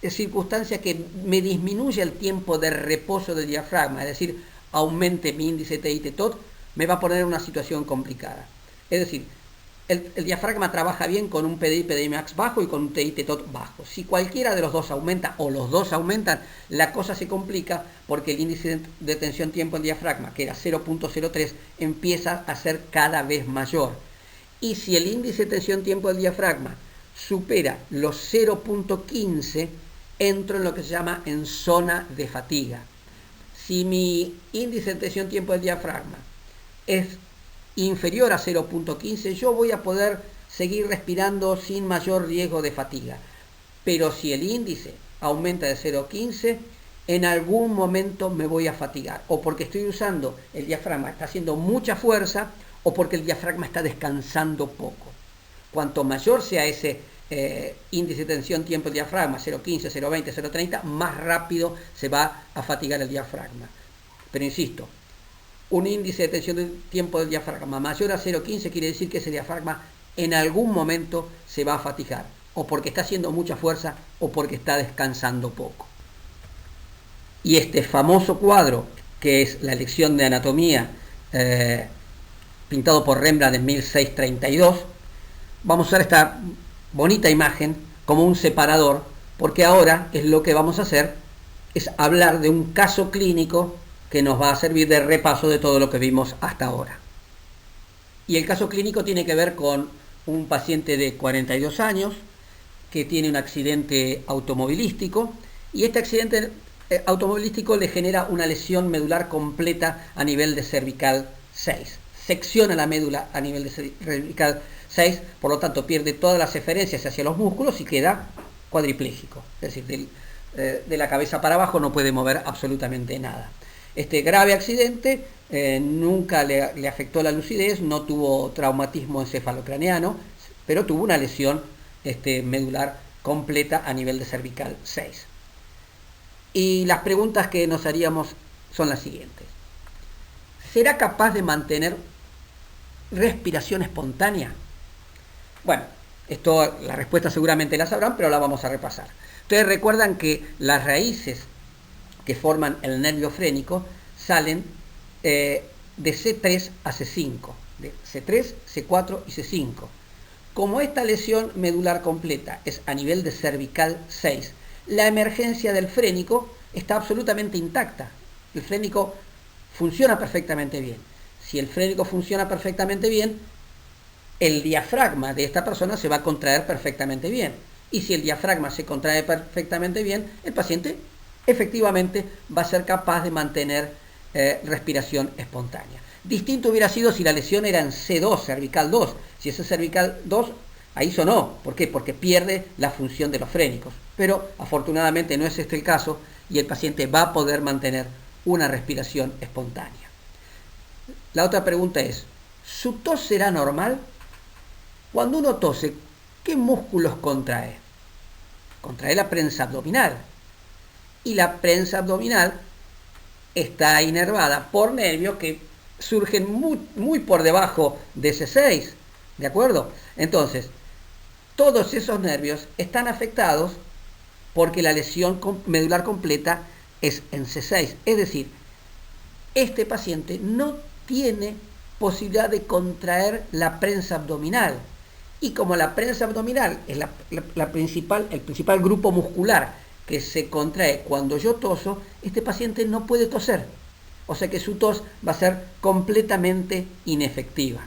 circunstancia que me disminuya el tiempo de reposo del diafragma, es decir, aumente mi índice TI tot, me va a poner en una situación complicada. Es decir, el diafragma trabaja bien con un PDI max bajo y con un TI tot bajo. Si cualquiera de los dos aumenta o los dos aumentan, la cosa se complica porque el índice de tensión tiempo del diafragma, que era 0.03, empieza a ser cada vez mayor. Y si el índice de tensión tiempo del diafragma supera los 0.15, entro en lo que se llama en zona de fatiga. Si mi índice de tensión tiempo del diafragma es inferior a 0.15, yo voy a poder seguir respirando sin mayor riesgo de fatiga. Pero si el índice aumenta de 0.15, en algún momento me voy a fatigar, o porque estoy usando el diafragma, está haciendo mucha fuerza, o porque el diafragma está descansando poco. Cuanto mayor sea ese índice de tensión tiempo del diafragma, 0.15, 0.20, 0.30, más rápido se va a fatigar el diafragma. Pero insisto, un índice de tensión del tiempo del diafragma mayor a 0.15 quiere decir que ese diafragma en algún momento se va a fatigar, o porque está haciendo mucha fuerza o porque está descansando poco. Y este famoso cuadro, que es la lección de anatomía pintado por Rembrandt en 1632, vamos a usar esta bonita imagen como un separador, porque ahora es lo que vamos a hacer, es hablar de un caso clínico que nos va a servir de repaso de todo lo que vimos hasta ahora. Y el caso clínico tiene que ver con un paciente de 42 años que tiene un accidente automovilístico, y este accidente automovilístico le genera una lesión medular completa a nivel de cervical 6. Secciona la médula a nivel de cervical 6, por lo tanto pierde todas las eferencias hacia los músculos y queda cuadripléjico. Es decir, de la cabeza para abajo no puede mover absolutamente nada. Este grave accidente nunca le afectó la lucidez, no tuvo traumatismo encefalocraneano, pero tuvo una lesión medular completa a nivel de cervical 6. Y las preguntas que nos haríamos son las siguientes. ¿Será capaz de mantener respiración espontánea? Bueno, la respuesta seguramente la sabrán, pero la vamos a repasar. Ustedes recuerdan que las raíces que forman el nervio frénico salen de C3 a C5, de C3, C4 y C5. Como esta lesión medular completa es a nivel de cervical 6, la emergencia del frénico está absolutamente intacta. El frénico funciona perfectamente bien. Si el frénico funciona perfectamente bien, el diafragma de esta persona se va a contraer perfectamente bien. Y si el diafragma se contrae perfectamente bien, el paciente efectivamente va a ser capaz de mantener respiración espontánea. Distinto hubiera sido si la lesión era en C2, cervical 2. Si ese cervical 2 Ahí sonó. ¿Por qué? Porque pierde la función de los frénicos. Pero afortunadamente no es este el caso y el paciente va a poder mantener una respiración espontánea. La otra pregunta es, ¿su tos será normal? Cuando uno tose, ¿qué músculos contrae? Contrae la prensa abdominal. Y la prensa abdominal está inervada por nervios que surgen muy por debajo de C6. ¿De acuerdo? Entonces, todos esos nervios están afectados porque la lesión medular completa es en C6. Es decir, este paciente no tiene posibilidad de contraer la prensa abdominal. Y como la prensa abdominal es el principal grupo muscular que se contrae cuando yo toso, este paciente no puede toser. O sea que su tos va a ser completamente inefectiva.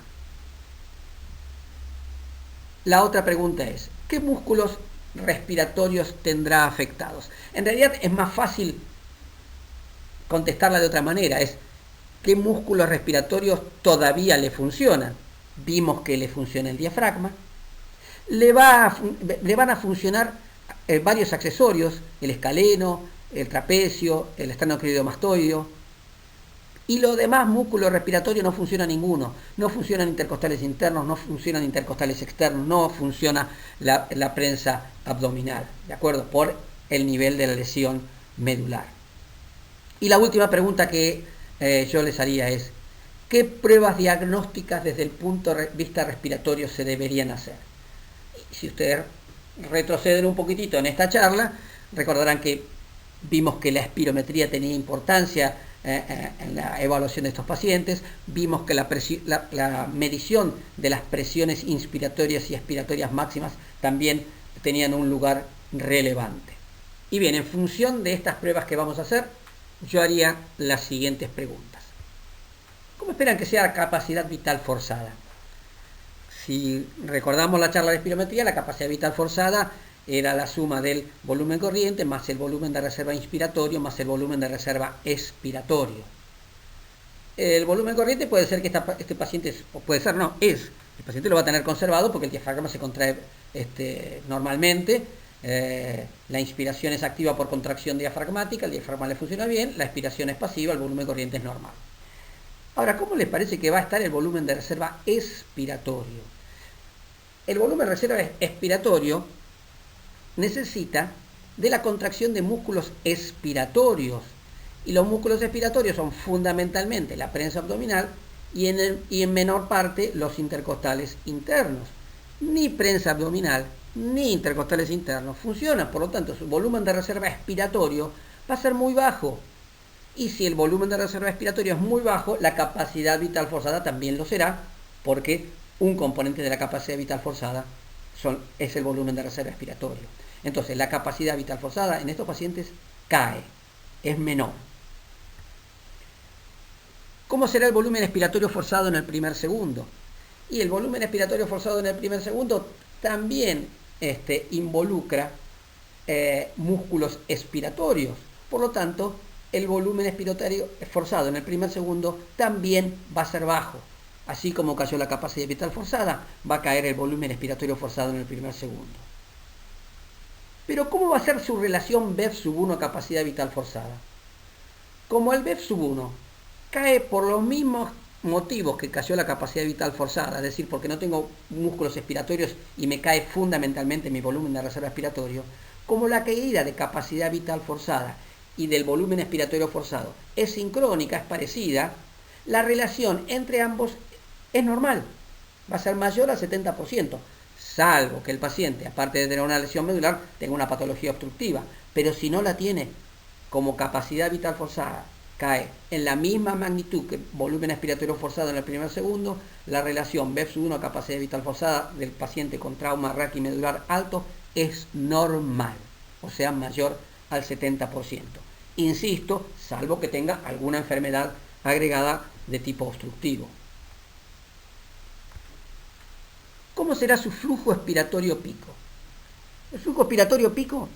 La otra pregunta es, ¿qué músculos respiratorios tendrá afectados? En realidad es más fácil contestarla de otra manera, es ¿qué músculos respiratorios todavía le funcionan? Vimos que le funciona el diafragma, le van a funcionar varios accesorios, el escaleno, el trapecio, el esternocleidomastoideo, y los demás músculos respiratorios no funciona ninguno. No funcionan intercostales internos, no funcionan intercostales externos, no funciona la prensa abdominal, ¿de acuerdo? Por el nivel de la lesión medular. Y la última pregunta que yo les haría es, ¿qué pruebas diagnósticas desde el punto de vista respiratorio se deberían hacer? Y si ustedes retroceden un poquitito en esta charla, recordarán que vimos que la espirometría tenía importancia en la evaluación de estos pacientes, vimos que la medición de las presiones inspiratorias y expiratorias máximas también tenían un lugar relevante. Y bien, en función de estas pruebas que vamos a hacer, yo haría las siguientes preguntas. ¿Cómo esperan que sea la capacidad vital forzada? Si recordamos la charla de espirometría, la capacidad vital forzada era la suma del volumen corriente más el volumen de reserva inspiratorio más el volumen de reserva expiratorio. El volumen corriente puede ser que este paciente, o puede ser no, el paciente lo va a tener conservado porque el diafragma se contrae normalmente, la inspiración es activa por contracción diafragmática, el diafragma le funciona bien, la expiración es pasiva, el volumen corriente es normal. Ahora, ¿cómo les parece que va a estar el volumen de reserva expiratorio? El volumen de reserva expiratorio necesita de la contracción de músculos expiratorios. Y los músculos expiratorios son fundamentalmente la prensa abdominal y en menor parte los intercostales internos. Ni prensa abdominal ni intercostales internos funcionan, por lo tanto su volumen de reserva expiratorio va a ser muy bajo. Y si el volumen de reserva expiratorio es muy bajo, la capacidad vital forzada también lo será, porque un componente de la capacidad vital forzada es el volumen de reserva expiratorio. Entonces, la capacidad vital forzada en estos pacientes cae, es menor. ¿Cómo será el volumen expiratorio forzado en el primer segundo? Y el volumen expiratorio forzado en el primer segundo también involucra músculos expiratorios. Por lo tanto, el volumen expiratorio forzado en el primer segundo también va a ser bajo. Así como cayó la capacidad vital forzada, va a caer el volumen expiratorio forzado en el primer segundo. Pero ¿cómo va a ser su relación BEF/1 capacidad vital forzada? Como el BEF/1 cae por los mismos motivos que cayó la capacidad vital forzada, es decir, porque no tengo músculos expiratorios y me cae fundamentalmente mi volumen de reserva expiratorio, como la caída de capacidad vital forzada y del volumen expiratorio forzado es sincrónica, es parecida, la relación entre ambos es normal, va a ser mayor al 70%, salvo que el paciente, aparte de tener una lesión medular, tenga una patología obstructiva, pero si no la tiene, como capacidad vital forzada cae en la misma magnitud que volumen expiratorio forzado en el primer segundo, la relación BEF/1 capacidad vital forzada del paciente con trauma raquimedular alto es normal, o sea, mayor al 70%. Insisto, salvo que tenga alguna enfermedad agregada de tipo obstructivo. ¿Cómo será su flujo expiratorio pico? El flujo expiratorio pico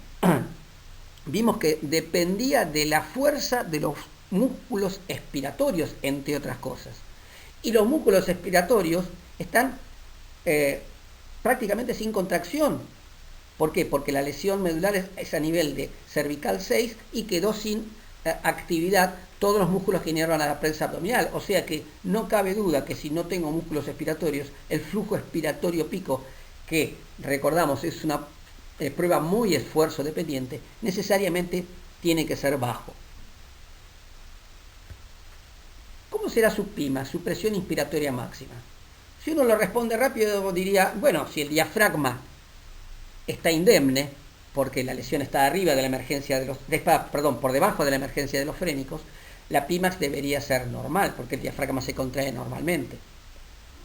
vimos que dependía de la fuerza de los músculos expiratorios, entre otras cosas. Y los músculos expiratorios están prácticamente sin contracción. ¿Por qué? Porque la lesión medular es a nivel de cervical 6 y quedó sin actividad todos los músculos que inervan a la prensa abdominal. O sea que no cabe duda que si no tengo músculos expiratorios, el flujo expiratorio pico, que recordamos es una prueba muy esfuerzo dependiente, necesariamente tiene que ser bajo. ¿Cómo será su PIMA, su presión inspiratoria máxima? Si uno lo responde rápido, diría, bueno, si el diafragma está indemne, porque la lesión está arriba de la emergencia de los, por debajo de la emergencia de los frénicos, la Pimax debería ser normal, porque el diafragma se contrae normalmente.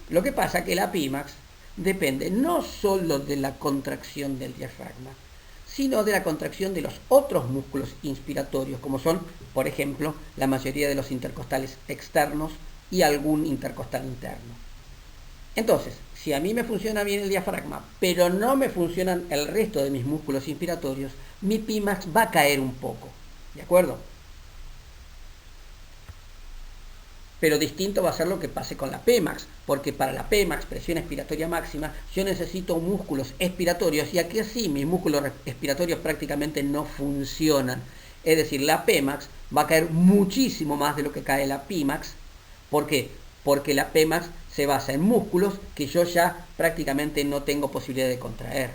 Lo que pasa es que la Pimax depende no solo de la contracción del diafragma, sino de la contracción de los otros músculos inspiratorios, como son, por ejemplo, la mayoría de los intercostales externos y algún intercostal interno. Entonces, si a mí me funciona bien el diafragma, pero no me funcionan el resto de mis músculos inspiratorios, mi Pimax va a caer un poco, ¿de acuerdo? Pero distinto va a ser lo que pase con la Pmax, porque para la Pmax, presión expiratoria máxima, yo necesito músculos expiratorios y aquí sí mis músculos expiratorios prácticamente no funcionan. Es decir, la Pmax va a caer muchísimo más de lo que cae la Pimax. ¿Por qué? Porque la Pmax se basa en músculos que yo ya prácticamente no tengo posibilidad de contraer.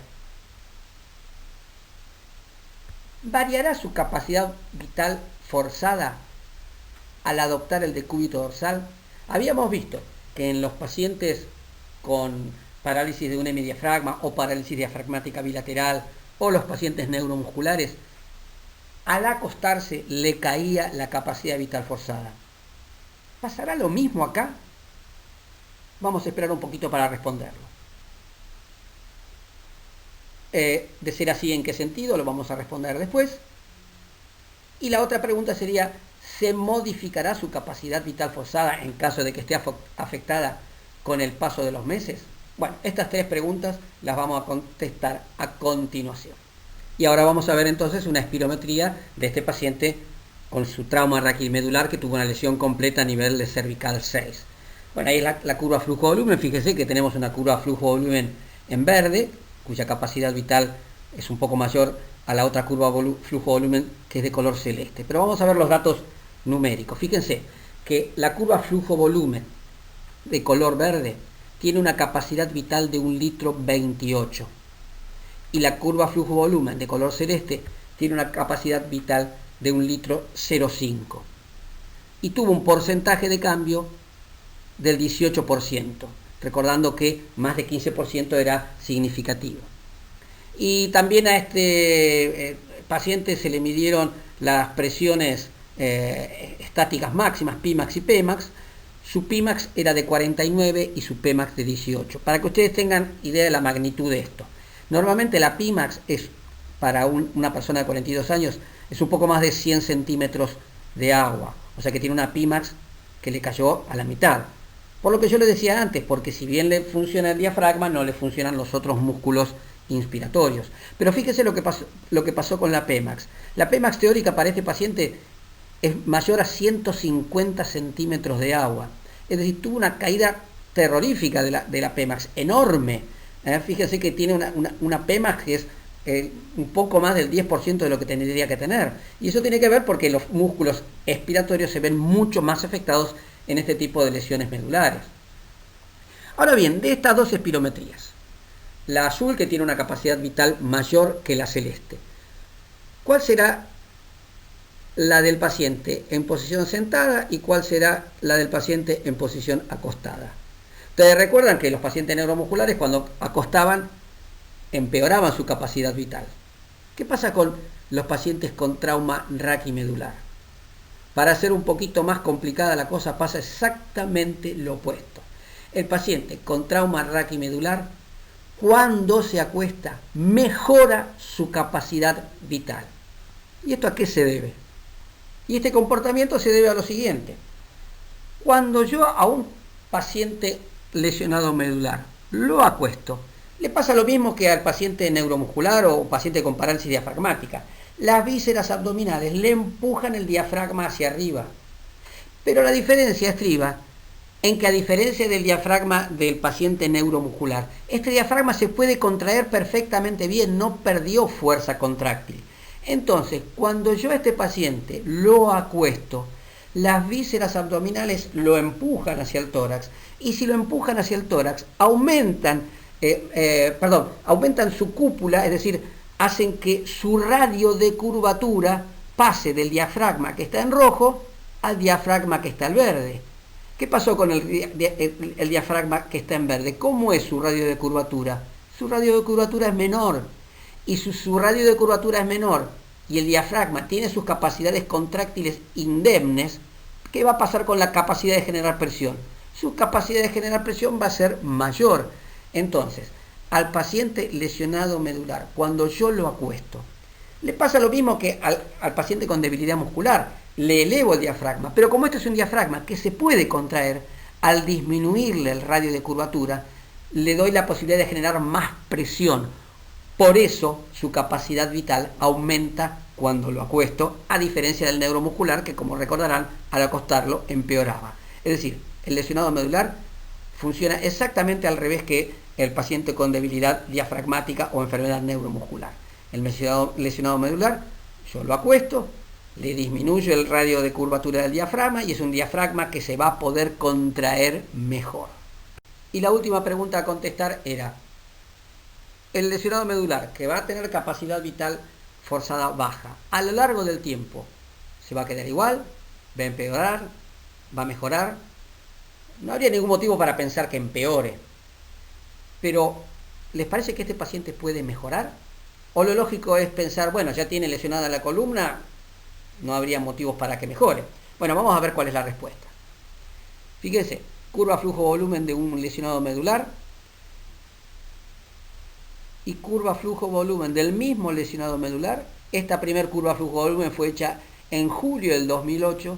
¿Variará su capacidad vital forzada al adoptar el decúbito dorsal? Habíamos visto que en los pacientes con parálisis de un hemidiafragma o parálisis diafragmática bilateral o los pacientes neuromusculares, al acostarse le caía la capacidad vital forzada. ¿Pasará lo mismo acá? Vamos a esperar un poquito para responderlo. De ser así, ¿en qué sentido? Lo vamos a responder después. Y la otra pregunta sería, ¿se modificará su capacidad vital forzada en caso de que esté afectada con el paso de los meses? Bueno, estas tres preguntas las vamos a contestar a continuación. Y ahora vamos a ver entonces una espirometría de este paciente con su trauma raquimedular que tuvo una lesión completa a nivel de cervical 6. Bueno, ahí es la curva flujo-volumen. Fíjese que tenemos una curva flujo-volumen en verde, cuya capacidad vital es un poco mayor a la otra curva flujo-volumen que es de color celeste. Pero vamos a ver los datos numéricos. Fíjense que la curva flujo-volumen de color verde tiene una capacidad vital de 1,28 litros y la curva flujo-volumen de color celeste tiene una capacidad vital de 1,05 litros y tuvo un porcentaje de cambio del 18%, recordando que más de 15% era significativo. Y también a este paciente se le midieron las presiones estáticas máximas, Pimax y Pmax. Su Pimax era de 49 y su Pmax de 18, para que ustedes tengan idea de la magnitud de esto. Normalmente la Pimax es, para una persona de 42 años, es un poco más de 100 centímetros de agua, o sea que tiene una Pimax que le cayó a la mitad. Por lo que yo les decía antes, porque si bien le funciona el diafragma, no le funcionan los otros músculos inspiratorios. Pero fíjese lo que pasó con la Pmax. La Pmax teórica para este paciente es mayor a 150 centímetros de agua. Es decir, tuvo una caída terrorífica de la Pmax, enorme. Fíjense que tiene una Pmax que es un poco más del 10% de lo que tendría que tener. Y eso tiene que ver porque los músculos expiratorios se ven mucho más afectados en este tipo de lesiones medulares. Ahora bien, de estas dos espirometrías, la azul que tiene una capacidad vital mayor que la celeste, ¿cuál será la del paciente en posición sentada y cuál será la del paciente en posición acostada? Ustedes recuerdan que los pacientes neuromusculares cuando acostaban empeoraban su capacidad vital. ¿Qué pasa con los pacientes con trauma raquimedular? Para hacer un poquito más complicada la cosa pasa exactamente lo opuesto. El paciente con trauma raquimedular, cuando se acuesta, mejora su capacidad vital. ¿Y esto a qué se debe? Y este comportamiento se debe a lo siguiente. Cuando yo a un paciente lesionado medular lo acuesto, le pasa lo mismo que al paciente neuromuscular o paciente con parálisis diafragmática. Las vísceras abdominales le empujan el diafragma hacia arriba. Pero la diferencia estriba en que a diferencia del diafragma del paciente neuromuscular, este diafragma se puede contraer perfectamente bien, no perdió fuerza contráctil. Entonces, cuando yo a este paciente lo acuesto, las vísceras abdominales lo empujan hacia el tórax, y si lo empujan hacia el tórax, aumentan su cúpula, es decir, hacen que su radio de curvatura pase del diafragma que está en rojo al diafragma que está en verde. ¿Qué pasó con el diafragma que está en verde? ¿Cómo es su radio de curvatura? Su radio de curvatura es menor. Y su radio de curvatura es menor y el diafragma tiene sus capacidades contráctiles indemnes, ¿qué va a pasar con la capacidad de generar presión? Su capacidad de generar presión va a ser mayor. Entonces, al paciente lesionado medular, cuando yo lo acuesto, le pasa lo mismo que al paciente con debilidad muscular. Le elevo el diafragma, pero como este es un diafragma que se puede contraer, al disminuirle el radio de curvatura, le doy la posibilidad de generar más presión. Por eso su capacidad vital aumenta cuando lo acuesto, a diferencia del neuromuscular, que como recordarán, al acostarlo empeoraba. Es decir, el lesionado medular funciona exactamente al revés que el paciente con debilidad diafragmática o enfermedad neuromuscular. El lesionado medular, yo lo acuesto, le disminuyo el radio de curvatura del diafragma y es un diafragma que se va a poder contraer mejor. Y la última pregunta a contestar era, el lesionado medular, que va a tener capacidad vital forzada baja, a lo largo del tiempo, ¿se va a quedar igual? ¿Va a empeorar? ¿Va a mejorar? No habría ningún motivo para pensar que empeore. Pero, ¿les parece que este paciente puede mejorar? ¿O lo lógico es pensar, bueno, ya tiene lesionada la columna, no habría motivos para que mejore? Bueno, vamos a ver cuál es la respuesta. Fíjense, curva flujo-volumen de un lesionado medular y curva flujo-volumen del mismo lesionado medular. Esta primer curva flujo-volumen fue hecha en julio del 2008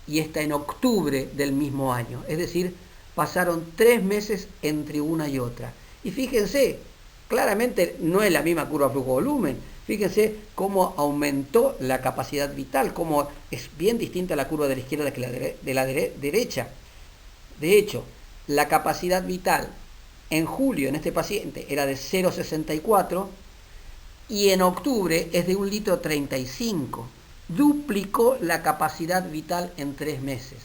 y esta en octubre del mismo año. Es decir, pasaron 3 meses entre una y otra. Y fíjense, claramente no es la misma curva flujo-volumen. Fíjense cómo aumentó la capacidad vital, cómo es bien distinta la curva de la izquierda que de la derecha. De hecho, la capacidad vital en julio en este paciente era de 0,64 y en octubre es de 1,35 litros. Duplicó la capacidad vital en 3 meses.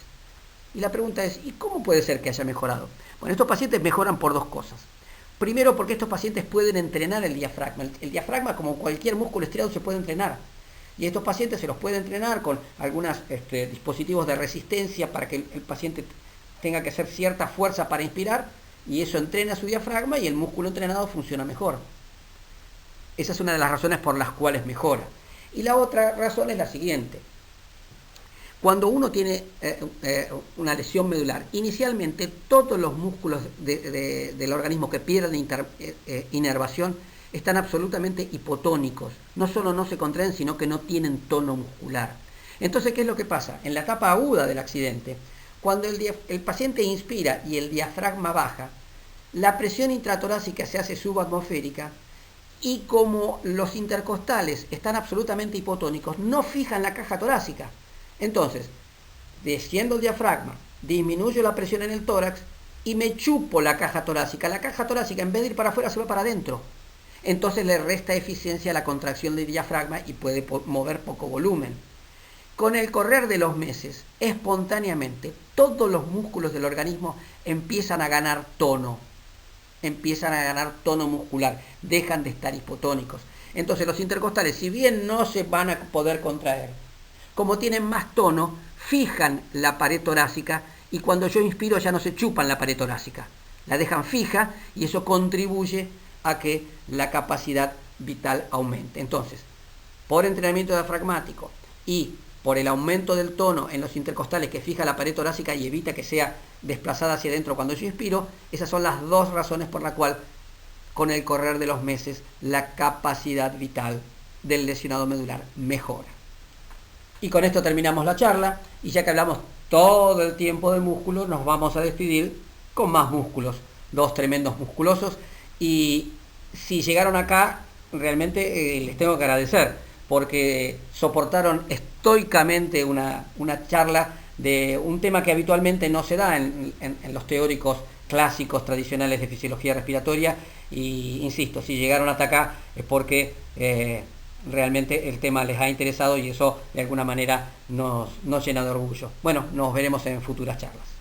Y la pregunta es, ¿y cómo puede ser que haya mejorado? Bueno, estos pacientes mejoran por 2 cosas. Primero, porque estos pacientes pueden entrenar el diafragma. El diafragma, como cualquier músculo estirado, se puede entrenar. Y estos pacientes se los puede entrenar con algunos dispositivos de resistencia para que el paciente tenga que hacer cierta fuerza para inspirar, y eso entrena su diafragma y el músculo entrenado funciona mejor. Esa es una de las razones por las cuales mejora. Y la otra razón es la siguiente. Cuando uno tiene una lesión medular, inicialmente todos los músculos del organismo que pierden inervación están absolutamente hipotónicos. No solo no se contraen, sino que no tienen tono muscular. Entonces, ¿qué es lo que pasa? En la etapa aguda del accidente, cuando el paciente inspira y el diafragma baja, la presión intratorácica se hace subatmosférica y como los intercostales están absolutamente hipotónicos, no fijan la caja torácica. Entonces, desciendo el diafragma, disminuyo la presión en el tórax y me chupo la caja torácica. La caja torácica, en vez de ir para afuera, se va para adentro. Entonces le resta eficiencia a la contracción del diafragma y puede mover poco volumen. Con el correr de los meses, espontáneamente, todos los músculos del organismo empiezan a ganar tono. Empiezan a ganar tono muscular, dejan de estar hipotónicos. Entonces los intercostales, si bien no se van a poder contraer, como tienen más tono, fijan la pared torácica y cuando yo inspiro ya no se chupan la pared torácica. La dejan fija y eso contribuye a que la capacidad vital aumente. Entonces, por entrenamiento diafragmático y por el aumento del tono en los intercostales que fija la pared torácica y evita que sea desplazada hacia adentro cuando yo inspiro, esas son las 2 razones por las cuales con el correr de los meses la capacidad vital del lesionado medular mejora. Y con esto terminamos la charla y ya que hablamos todo el tiempo de músculo, nos vamos a despedir con más músculos, 2 tremendos musculosos. Y si llegaron acá, realmente les tengo que agradecer porque soportaron estoicamente una charla de un tema que habitualmente no se da en los teóricos clásicos tradicionales de fisiología respiratoria, y insisto, si llegaron hasta acá es porque realmente el tema les ha interesado y eso de alguna manera nos llena de orgullo. Bueno, nos veremos en futuras charlas.